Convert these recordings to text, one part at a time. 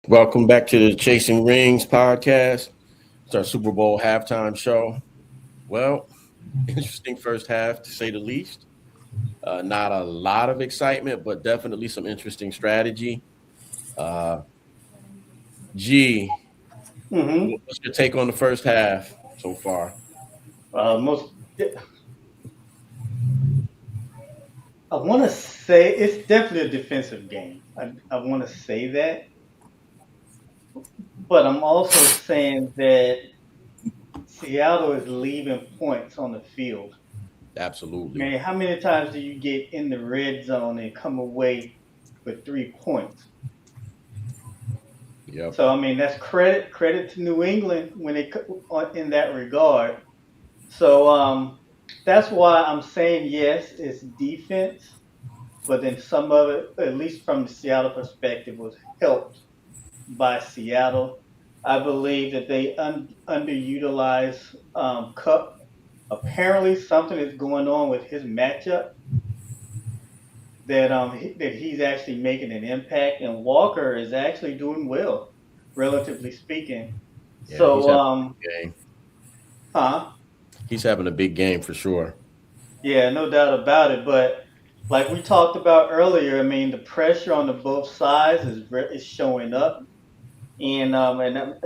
Welcome back to the Chasing Rings podcast. It's our Super Bowl halftime show. Well, interesting first half to say the least. Not a lot of excitement, but definitely some interesting strategy. Uh, G, hmm what's your take on the first half so far? most, I want to say it's definitely a defensive game. I want to say that, but I'm also saying that Seattle is leaving points on the field. Absolutely. Man, how many times do you get in the red zone and come away with 3 points? Yep. So I mean, that's credit to New England when in that regard. So that's why I'm saying yes, it's defense, but then some of it, at least from the Seattle perspective, was helped by Seattle. I believe that they underutilized Cup. Apparently, something is going on with his matchup that he's actually making an impact, and Walker is actually doing well, relatively speaking. Yeah, he's So, having a big game. huh? He's having a big game for sure. Yeah, no doubt about it. But like we talked about earlier, I mean, the pressure on the both sides is showing up. And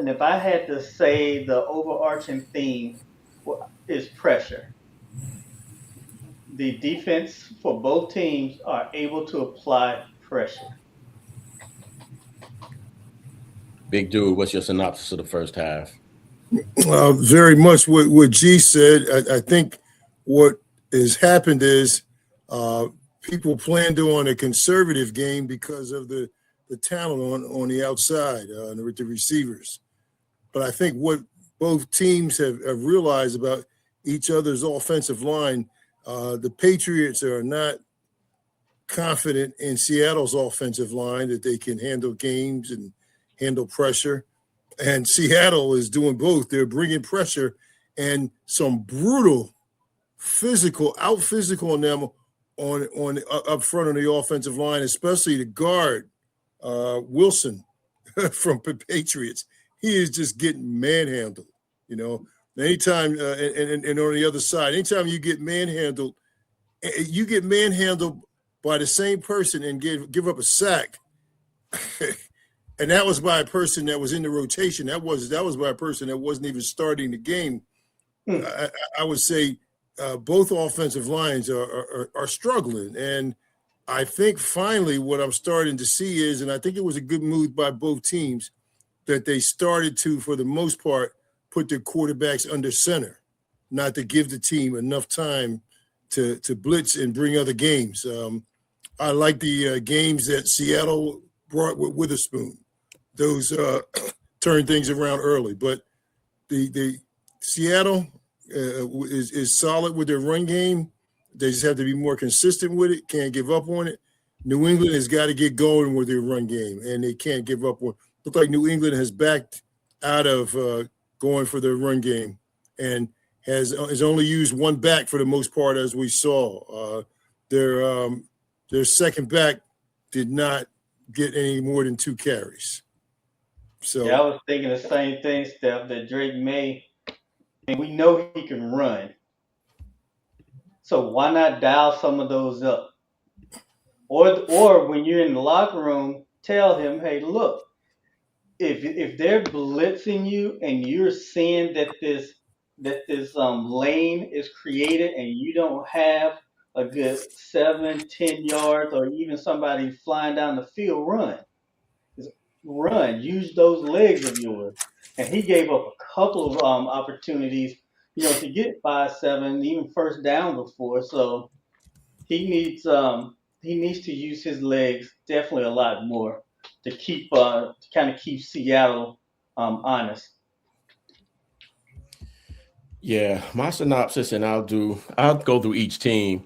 if I had to say the overarching theme is pressure. The defense for both teams are able to apply pressure. Big dude, what's your synopsis of the first half? Very much what G said. I think what has happened is uh, people planned on a conservative game because of the talent on the outside, the receivers. But I think what both teams have realized about each other's offensive line, the Patriots are not confident in Seattle's offensive line that they can handle games and handle pressure. And Seattle is doing both. They're bringing pressure and some brutal out physical on them on up front on the offensive line, especially the guard Wilson from Patriots. He is just getting manhandled. You know, anytime and on the other side, anytime you get manhandled by the same person and give up a sack. And that was by a person that was in the rotation. That was by a person that wasn't even starting the game. Hmm. I would say both offensive lines are struggling, and I think finally what I'm starting to see is, and I think it was a good move by both teams that they started to, for the most part, put their quarterbacks under center, not to give the team enough time to blitz and bring other games. I like the games that Seattle brought with Witherspoon. Those turn things around early. But the Seattle is solid with their run game. They just have to be more consistent with it. Can't give up on it. New England has got to get going with their run game, and they can't give up on. Look like New England has backed out of going for their run game, and has only used one back for the most part, as we saw. Their second back did not get any more than 2 carries. Yeah, I So was thinking the same thing, Steph, that Drake May, and we know he can run. So why not dial some of those up? Or when you're in the locker room, tell him, hey, look, if they're blitzing you and you're seeing that this lane is created and you don't have a good 7, 10 yards, or even somebody flying down the field, Just run, use those legs of yours. And he gave up a couple of opportunities, to get 5, 7, even first down before. So he needs he needs to use his legs definitely a lot more to kind of keep Seattle honest. Yeah, my synopsis, and I'll go through each team.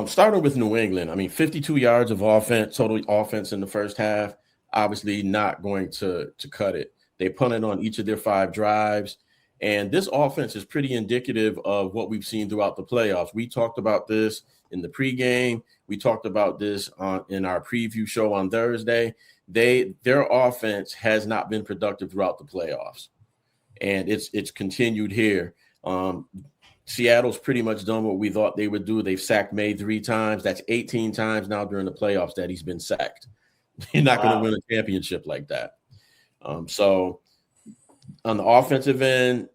Starting with New England, I mean, 52 yards of offense, total offense in the first half. Obviously, not going to cut it. They punted on each of their 5 drives, and this offense is pretty indicative of what we've seen throughout the playoffs. We talked about this in the pregame. We talked about this in our preview show on Thursday. their offense has not been productive throughout the playoffs, and it's continued here. Um, Seattle's pretty much done what we thought they would do. They've sacked May 3 times. That's 18 times now during the playoffs that he's been sacked. You're not going to Wow. win a championship like that. So on the offensive end,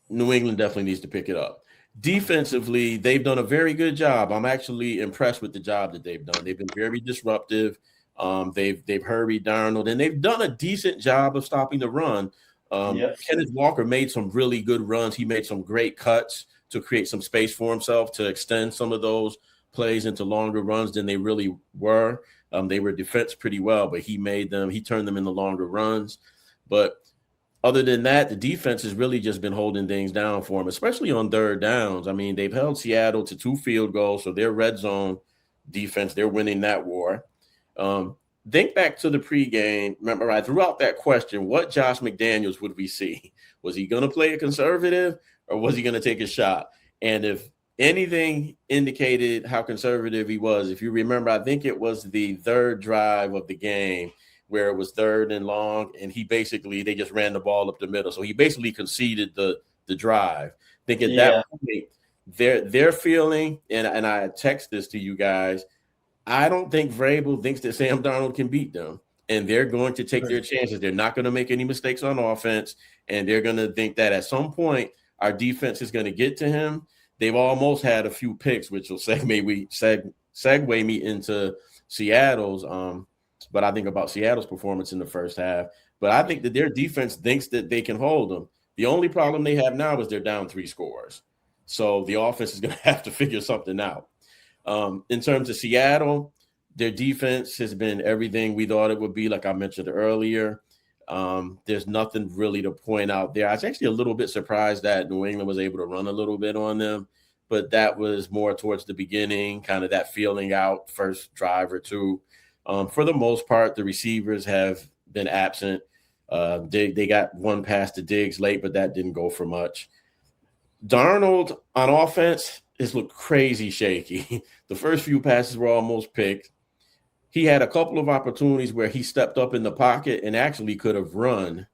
New England definitely needs to pick it up. Defensively, they've done a very good job. I'm actually impressed with the job that they've done. They've been very disruptive. They've hurried Darnold, and they've done a decent job of stopping the run. Yep. Kenneth Walker made some really good runs. He made some great cuts to create some space for himself to extend some of those plays into longer runs than they really were. They were defensed pretty well, but he turned them into longer runs. But other than that, the defense has really just been holding things down for them, especially on third downs. I mean, they've held Seattle to 2 field goals, so their red zone defense, they're winning that war. Think back to the pregame. Remember, I threw out that question, what Josh McDaniels would we see? Was he going to play a conservative or was he going to take a shot? And if anything indicated how conservative he was, if you remember, I think it was the third drive of the game where it was third and long, and they just ran the ball up the middle. So he basically conceded the drive. I think at that Yeah. point, they're feeling, and I text this to you guys, I don't think Vrabel thinks that Sam Darnold can beat them, and they're going to take their chances. They're not going to make any mistakes on offense, and they're going to think that at some point our defense is going to get to him. They've almost had a few picks, which will segue me into Seattle's. But I think about Seattle's performance in the first half. But I think that their defense thinks that they can hold them. The only problem they have now is they're down 3 scores. So the offense is going to have to figure something out. In terms of Seattle, their defense has been everything we thought it would be, like I mentioned earlier. There's nothing really to point out there. I was actually a little bit surprised that New England was able to run a little bit on them, but that was more towards the beginning, kind of that feeling out first drive or two. For the most part, the receivers have been absent. They got one pass to Diggs late, but that didn't go for much. Darnold on offense has looked crazy shaky. The first few passes were almost picked. He had a couple of opportunities where he stepped up in the pocket and actually could have run,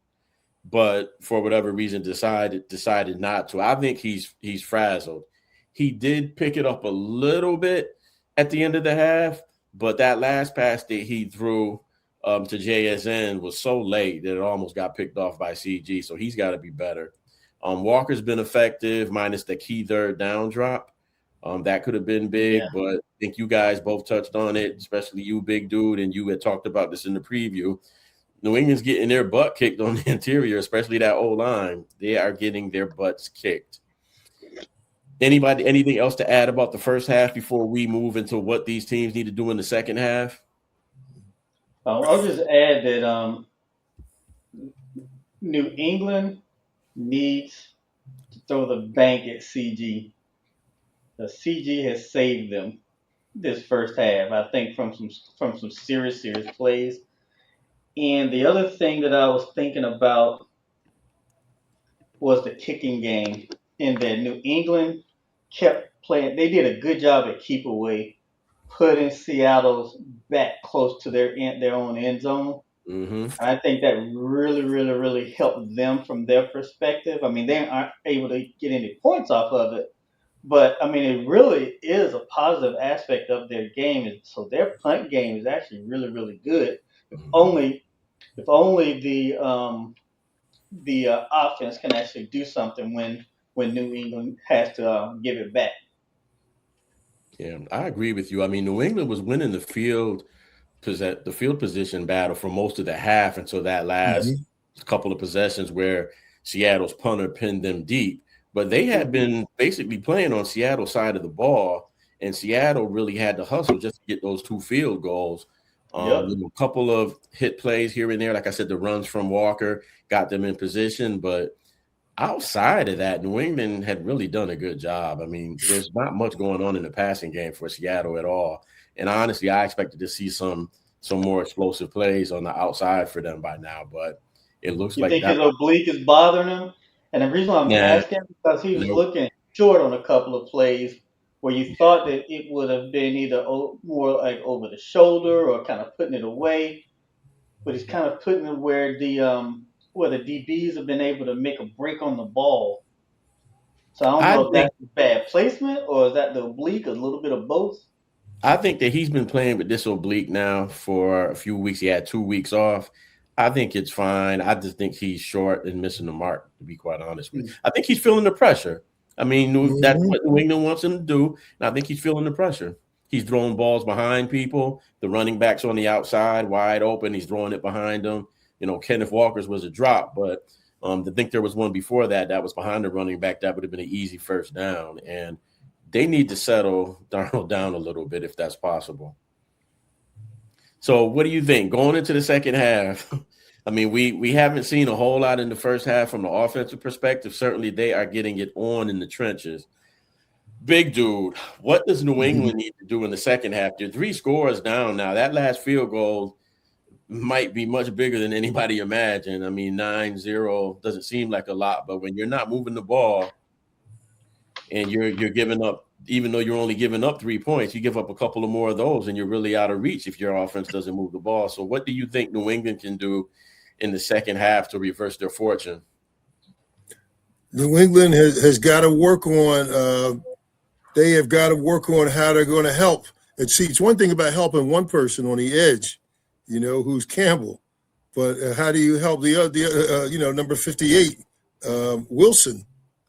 but for whatever reason decided not to. I think he's frazzled. He did pick it up a little bit at the end of the half, but that last pass that he threw to JSN was so late that it almost got picked off by CG, so he's got to be better. Walker's been effective, minus the key third down drop. That could have been big, but I think you guys both touched on it, especially you, big dude, and you had talked about this in the preview. New England's getting their butt kicked on the interior, especially that O-line. They are getting their butts kicked. Anything else to add about the first half before we move into what these teams need to do in the second half? I'll just add that New England needs to throw the bank at CG. The CG has saved them this first half, I think, from some serious plays. And the other thing that I was thinking about was the kicking game, in that New England kept playing. They did a good job at keep away, putting Seattle's back close to their own end zone. Mm-hmm. And I think that really helped them from their perspective. I mean, they aren't able to get any points off of it, but I mean, it really is a positive aspect of their game. So their punt game is actually really good. If only the offense can actually do something when New England has to give it back. Yeah, I agree with you. I mean, New England was winning the field position battle for most of the half until that last couple of possessions where Seattle's punter pinned them deep. But they had been basically playing on Seattle's side of the ball, and Seattle really had to hustle just to get those 2 field goals. A couple of hit plays here and there. Like I said, the runs from Walker got them in position, but outside of that, New England had really done a good job. I mean, there's not much going on in the passing game for Seattle at all. And honestly, I expected to see some more explosive plays on the outside for them by now, but it looks You like think that. his oblique is bothering him? And the reason why I'm Yeah, asking is because he was nope. looking short on a couple of plays where you thought that it would have been either more like over the shoulder or kind of putting it away. but he's kind of putting it where the DBs have been able to make a break on the ball. So I don't I know if think that's bad placement or is that the oblique, a little bit of both. I think that he's been playing with this oblique now for a few weeks. He had 2 weeks off. I think it's fine. I just think he's short and missing the mark, to be quite honest with you. I think he's feeling the pressure. I mean, that's Mhm. what New England wants him to do. And I think he's feeling the pressure. He's throwing balls behind people. The running backs on the outside, wide open. He's throwing it behind them. Kenneth Walker's was a drop, but to think there was one before that was behind the running back, that would have been an easy first down. And they need to settle Darnold down a little bit if that's possible. So what do you think going into the second half? I mean, we haven't seen a whole lot in the first half from the offensive perspective. Certainly they are getting it on in the trenches. Big dude, what does New Mhm. England need to do in the second half? They're 3 scores down now. That last field goal might be much bigger than anybody imagined. I mean, 9-0 doesn't seem like a lot, but when you're not moving the ball, and you're giving up, even though you're only giving up 3 points, you give up a couple of more of those, and you're really out of reach if your offense doesn't move the ball. So, what do you think New England can do in the second half to reverse their fortune? New England has got to work on. They have got to work on how they're going to help. And see, it's one thing about helping one person on the edge, who's Campbell, but how do you help the other, number 58, Wilson?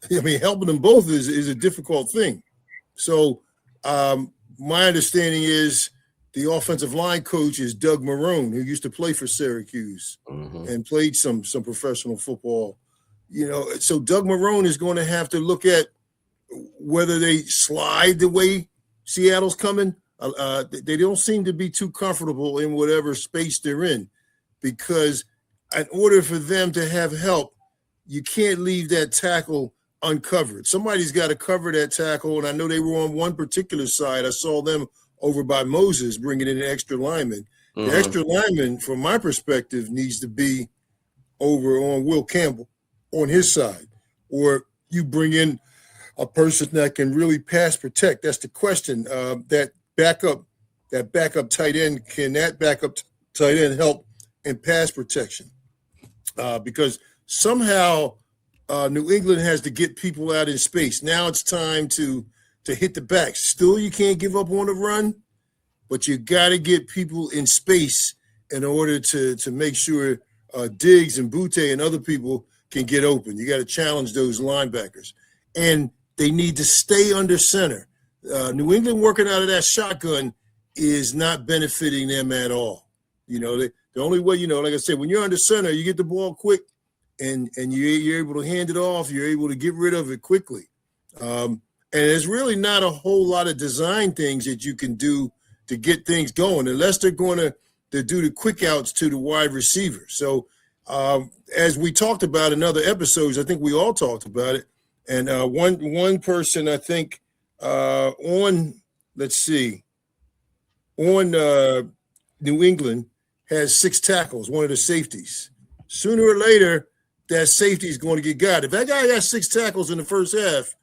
I mean, helping them both is a difficult thing. So my understanding is the offensive line coach is Doug Marrone, who used to play for Syracuse Mm-hmm. and played some professional football. So Doug Marrone is going to have to look at whether they slide the way Seattle's coming. They don't seem to be too comfortable in whatever space they're in, because in order for them to have help, you can't leave that tackle uncovered. Somebody's got to cover that tackle, and I know they were on one particular side. I saw them over by Moses bringing in an extra lineman. The Mm-hmm. extra lineman, from my perspective, needs to be over on Will Campbell on his side, or you bring in a person that can really pass protect. That's the question. That backup tight end, can that backup tight end help in pass protection? Because somehow New England has to get people out in space. Now it's time to hit the back. Still, you can't give up on the run, but you got to get people in space in order to make sure Diggs and Butte and other people can get open. You got to challenge those linebackers. And they need to stay under center. New England working out of that shotgun is not benefiting them at all. The only way, like I said, when you're under center, you get the ball quick and you're able to hand it off. You're able to get rid of it quickly. And there's really not a whole lot of design things that you can do to get things going, unless they're going to do the quick outs to the wide receiver. So as we talked about in other episodes, I think we all talked about it. And one person, I think, on New England has 6 tackles, one of the safeties. Sooner or later, that safety is going to get got. If that guy got 6 tackles in the first half,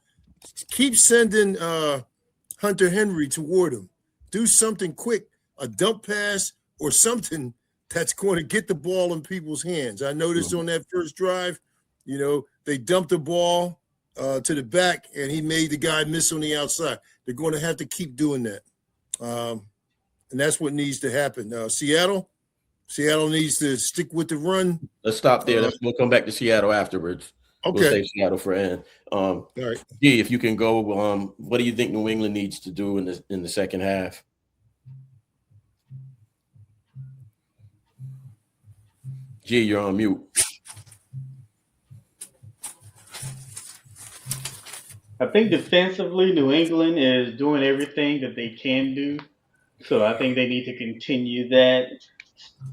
keep sending Hunter Henry toward him. Do something quick, a dump pass or something that's going to get the ball in people's hands. I noticed on that first drive, they dumped the ball to the back, and he made the guy miss on the outside. They're going to have to keep doing that. And that's what needs to happen. Seattle needs to stick with the run. Let's stop there. We'll come back to Seattle afterwards. We'll Okay. save Seattle for end. All right. G, if you can go, what do you think New England needs to do in the second half? G, you're on mute. I think defensively, New England is doing everything that they can do. So I think they need to continue that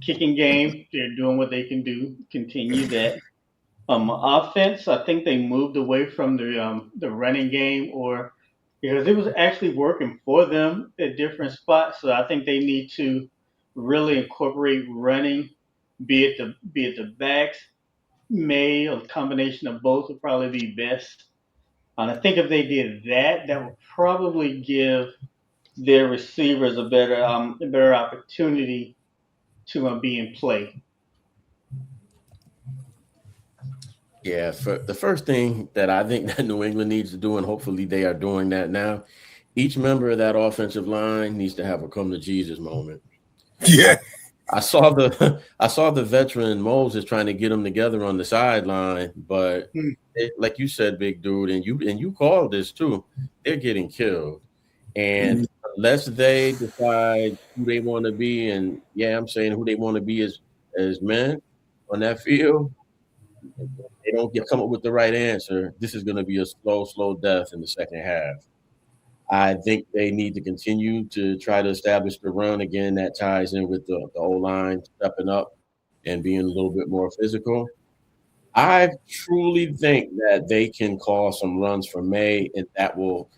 kicking game. They're doing what they can do. Continue that. Offense, I think they moved away from the running game, or because it was actually working for them at different spots. So I think they need to really incorporate running, be it the backs, may a combination of both would probably be best. And I think if they did that, that would probably give their receivers a better opportunity to be in play. Yeah, for the first thing that I think that New England needs to do, and hopefully they are doing that now, each member of that offensive line needs to have a come to Jesus moment. I, Yeah. I saw the I saw the veteran Moses trying to get them together on the sideline, but Hmm. like you said, big dude, and you called this too. They're getting killed, and Mhm. unless they decide who they want to be, and yeah, I'm saying who they want to be as men on that field, they don't get come up with the right answer. This is going to be a slow death in the second half. I think they need to continue to try to establish the run again. That ties in with the O line stepping up and being a little bit more physical. I truly think that they can call some runs for May, and that will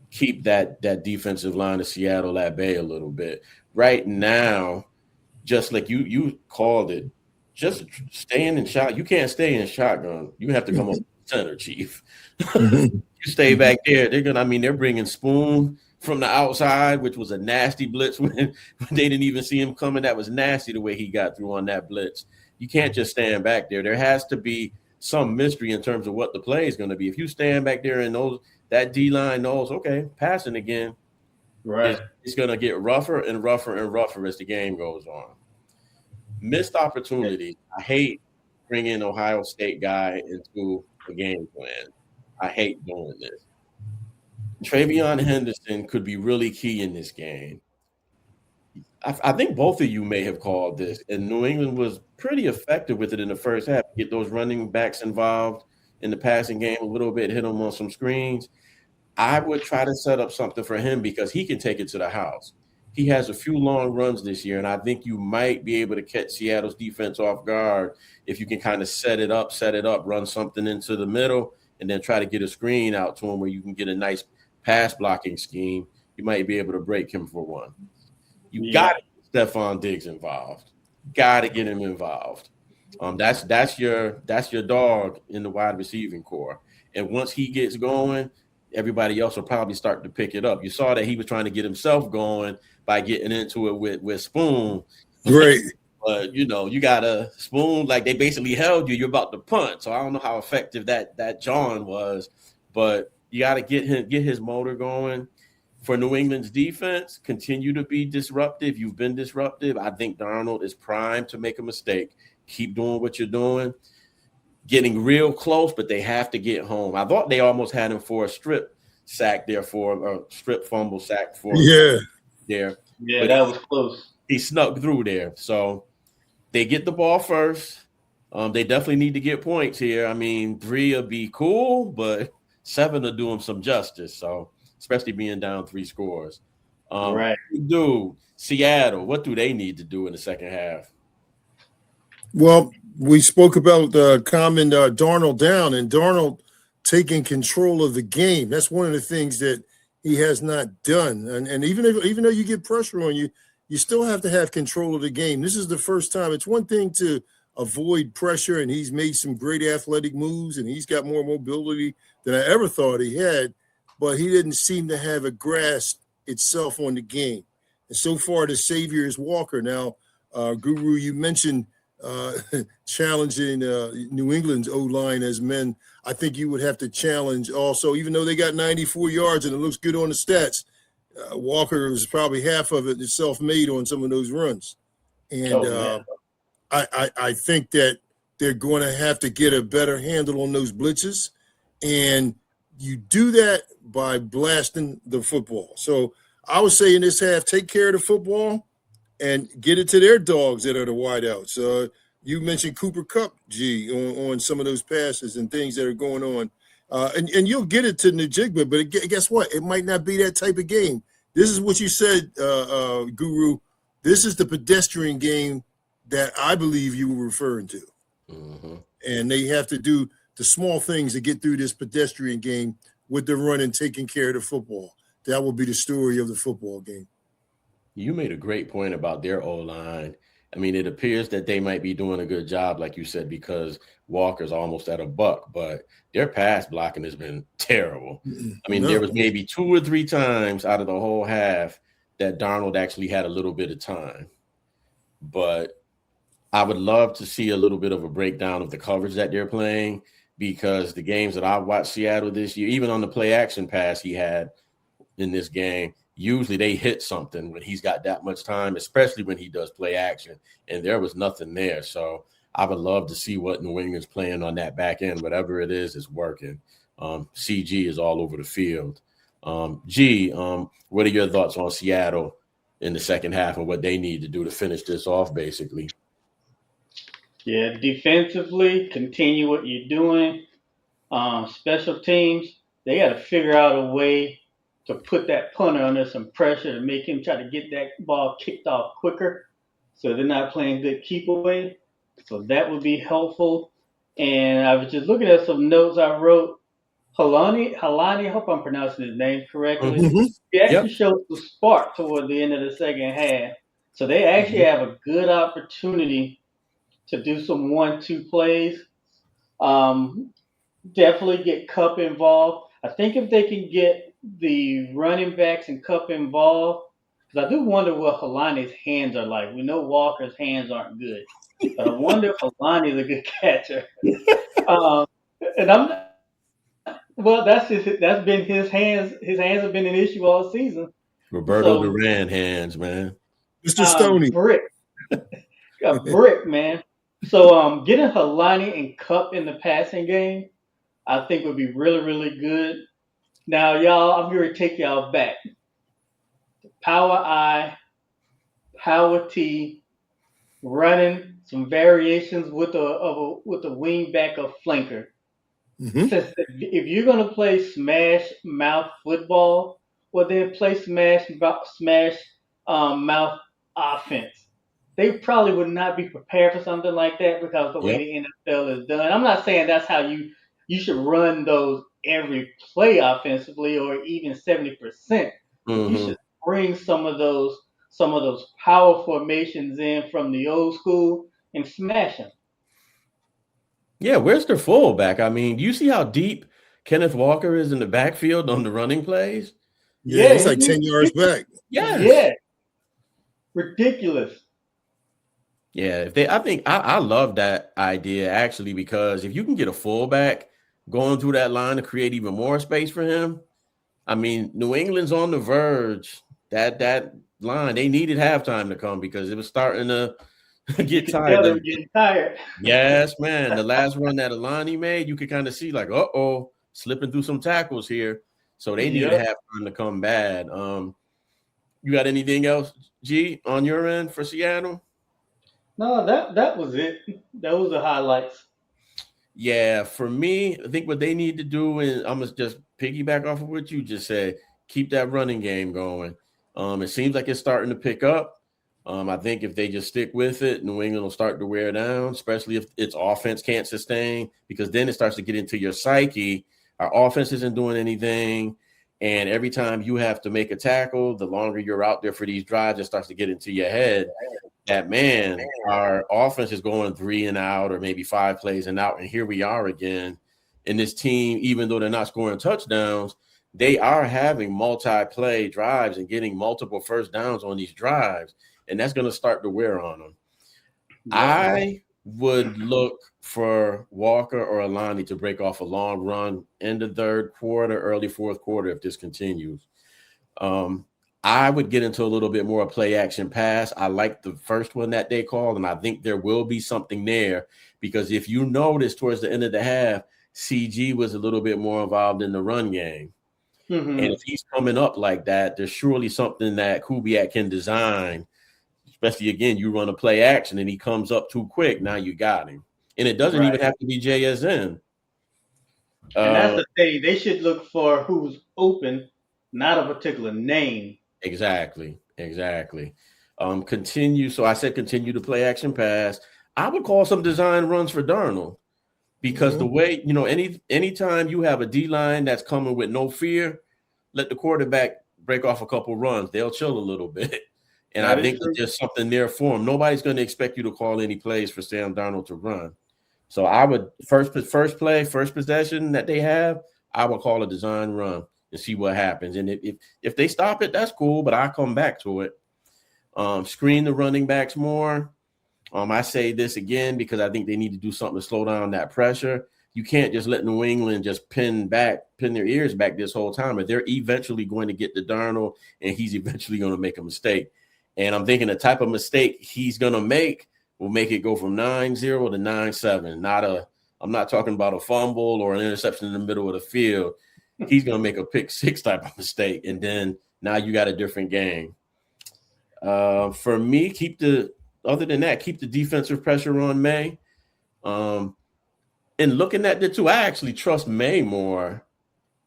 keep that defensive line of Seattle at bay a little bit. Right now, just like you called it, just staying in shot. You can't stay in shotgun. You have to come up with center, chief. Mhm. You stay back there. They're bringing Spoon from the outside, which was a nasty blitz when they didn't even see him coming. That was nasty the way he got through on that blitz. You can't just stand back there. There has to be some mystery in terms of what the play is going to be. If you stand back there and knows that D line knows, okay, passing again, Right. it's going to get rougher and rougher and rougher as the game goes on. Missed opportunity. I hate bringing Ohio State guy into the game plan. I hate doing this. Travion Henderson could be really key in this game. I think both of you may have called this, and New England was pretty effective with it in the first half. Get those running backs involved in the passing game a little bit, hit them on some screens. I would try to set up something for him because he can take it to the house. He has a few long runs this year, and I think you might be able to catch Seattle's defense off guard if you can kind of set it up, run something into the middle, and then try to get a screen out to him where you can get a nice pass blocking scheme. You might be able to break him for one. You got Yeah. to get Stephon Diggs involved. Got to get him involved. That's your dog in the wide receiving core. And once he gets going, everybody else will probably start to pick it up. You saw that he was trying to get himself going by getting into it with Spoon. Great. But you got a Spoon, like they basically held you. You're about to punt. So I don't know how effective that John was, but you got to get his motor going. For New England's defense, continue to be disruptive. You've been disruptive. I think Darnold is primed to make a mistake. Keep doing what you're doing. Getting real close, but they have to get home. I thought they almost had him for a strip sack there for a strip fumble sack for Yeah. there, Yeah, but that was close. he snuck through there. So they get the ball first. They definitely need to get points here. I mean, 3 will be cool, but 7 will do them some justice. So, especially being down 3 scores. Right. Dude, Seattle, what do they need to do in the second half? Well, we spoke about calming Darnold down and Darnold taking control of the game. That's one of the things that he has not done. And even though you get pressure on you, you still have to have control of the game. This is the first time. It's one thing to avoid pressure, and he's made some great athletic moves, and he's got more mobility than I ever thought he had, but he didn't seem to have a grasp itself on the game. And so far, the savior is Walker. Now, Guru, you mentioned challenging New England's O-line as men. I think you would have to challenge also, even though they got 94 yards and it looks good on the stats, Walker was probably half of it self-made on some of those runs. And I think that they're going to have to get a better handle on those blitzes. And you do that by blasting the football. So I would say in this half, take care of the football and get it to their dogs that are the wideouts. You mentioned Cooper Kupp, G, on some of those passes and things that are going on. And you'll get it to Najigba, but guess what? It might not be that type of game. This is what you said, Guru. This is the pedestrian game that I believe you were referring to. Mm-hmm. And they have to do the small things to get through this pedestrian game with the run and taking care of the football. That will be the story of the football game. You made a great point about their O-line. I mean, it appears that they might be doing a good job, like you said, because Walker's almost at a buck, but their pass blocking has been terrible. I mean, there was maybe 2 or 3 times out of the whole half that Darnold actually had a little bit of time. But I would love to see a little bit of a breakdown of the coverage that they're playing. because the games that I watched Seattle this year, even on the play action pass he had in this game, usually they hit something when he's got that much time, especially when he does play action, and there was nothing there. So I would love to see what New England's playing on that back end. Whatever it is working. CG is all over the field. What are your thoughts on Seattle in the second half and what they need to do to finish this off, basically? Yeah, defensively, continue what you're doing. Special teams, they got to figure out a way to put that punter under some pressure to make him try to get that ball kicked off quicker, so they're not playing good keep away. So that would be helpful. And I was just looking at some notes I wrote. Halani, I hope I'm pronouncing his name correctly. Mhm. He actually Yep. showed some spark toward the end of the second half. So they actually have a good opportunity to do some 1-2 plays. Um, Definitely get Cup involved. I think if they can get the running backs and Cup involved, because I do wonder what Halani's hands are like. We know Walker's hands aren't good, but I wonder if Halani's a good catcher. Um, and I'm well. That's been his hands. His hands have been an issue all season. Roberto So Duran hands, man. Mr. Stoney. brick, a brick man. So getting Halani and Cup in the passing game, I think would be really, really good. Now, y'all, I'm going to take y'all back. Power I, power T, running some variations with a wing back or flanker. Mhm. Since if you're going to play smash mouth football, well then play smash mouth offense. They probably would not be prepared for something like that because the way Yep. the NFL is done. I'm not saying that's how you should run those every play offensively or even 70%, but you Mm-hmm. should bring some of those power formations in from the old school and smash them. Yeah, where's their fullback? I mean, do you see how deep Kenneth Walker is in the backfield on the running plays? Yeah, Yeah, he's like 10 yards back. Yes. yeah, ridiculous. Yeah, I think I love that idea actually, because if you can get a fullback going through that line to create even more space for him, I mean, New England's on the verge. That line, they needed halftime to come because it was starting to You get could tell tired. them getting tired. Yes, man. The last run that Alani made, you could kind of see like, slipping through some tackles here. So they needed Yep. halftime to come bad. You got anything else, G, on your end for Seattle? No, that was it. That was the highlights. Yeah, for me, I think what they need to do, and I'm gonna just piggyback off of what you just said, keep that running game going. It seems like it's starting to pick up. I think if they just stick with it, New England will start to wear down, especially if its offense can't sustain, because then it starts to get into your psyche. Our offense isn't doing anything, and every time you have to make a tackle, the longer you're out there for these drives, it starts to get into your head that, man, our offense is going 3 and out or maybe 5 plays and out, and here we are again. And this team, even though they're not scoring touchdowns, they are having multi-play drives and getting multiple first downs on these drives, and that's going to start to wear on them. Yep. I would look for Walker or Alani to break off a long run in the third quarter, early fourth quarter if this continues. Um, I would get into a little bit more play action pass. I like the first one that they called, and I think there will be something there because if you notice towards the end of the half, CG was a little bit more involved in the run game. And Hmm. if he's coming up like that, there's surely something that Kubiak can design, especially again, you run a play action and he comes up too quick. Now you got him. And it doesn't Right. even have to be JSN. And that's Uh, the thing. They should look for who's open, not a particular name. Exactly. Continue. So I said continue to play action pass. I would call some design runs for Darnold because the Mhm. way, anytime you have a D line that's coming with no fear, let the quarterback break off a couple runs. They'll chill a little bit. And I That is think that true. there's something there for him. Nobody's going to expect you to call any plays for Sam Darnold to run. So I would first possession that they have, I would call a design run and see what happens. And if they stop it, that's cool, but I come back to it. Screen the running backs more. I say this again because I think they need to do something to slow down that pressure. you can't just let New England just pin their ears back this whole time. But they're eventually going to get to Darnold, and he's eventually going to make a mistake. And I'm thinking the type of mistake he's going to make will make it go from 9-0 to 9-7. I'm not talking about a fumble or an interception in the middle of the field. He's going to make a pick six type of mistake, and then now you got a different game. For me, keep the defensive pressure on May. And looking at the two, I actually trust May more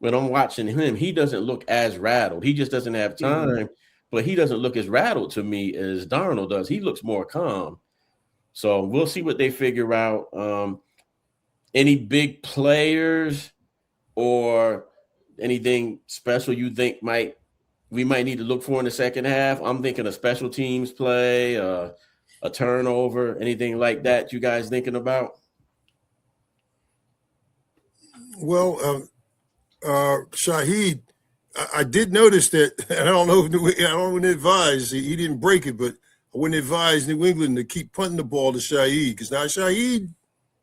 when I'm watching him. He doesn't look as rattled. He just doesn't have time, but he doesn't look as rattled to me as Darnold does. He looks more calm. So we'll see what they figure out. Any big players or anything special you think we might need to look for in the second half? I'm thinking a special teams play, a turnover, anything like that you guys thinking about? Well, Shaheed, I did notice that, and I don't want to advise, he didn't break it, but I wouldn't advise New England to keep punting the ball to Shaheed, because now Shaheed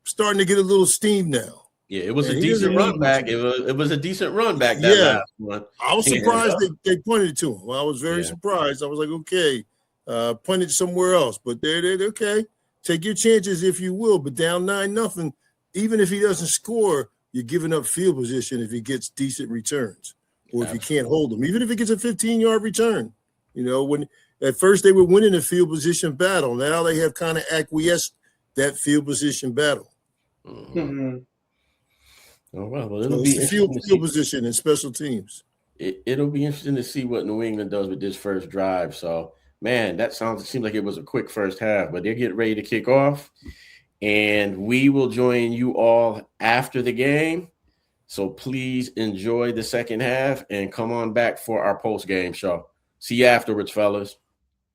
starting to get a little steam now. Yeah, it was a decent run back. It was a decent run back that last one. I was surprised they punted it to him. I was very surprised. I was like, okay, punt it somewhere else. But they're okay. Take your chances if you will. But down 9-0, even if he doesn't score, you're giving up field position if he gets decent returns, or if you can't hold him. Even if it gets a 15-yard return, when at first they were winning the field position battle, now they have kind of acquiesced that field position battle. Mm-hmm. Oh, well, it'll be field position and special teams. It'll be interesting to see what New England does with this first drive. So, man, it seems like it was a quick first half, but they're getting ready to kick off. And we will join you all after the game. So please enjoy the second half and come on back for our post-game show. See you afterwards, fellas.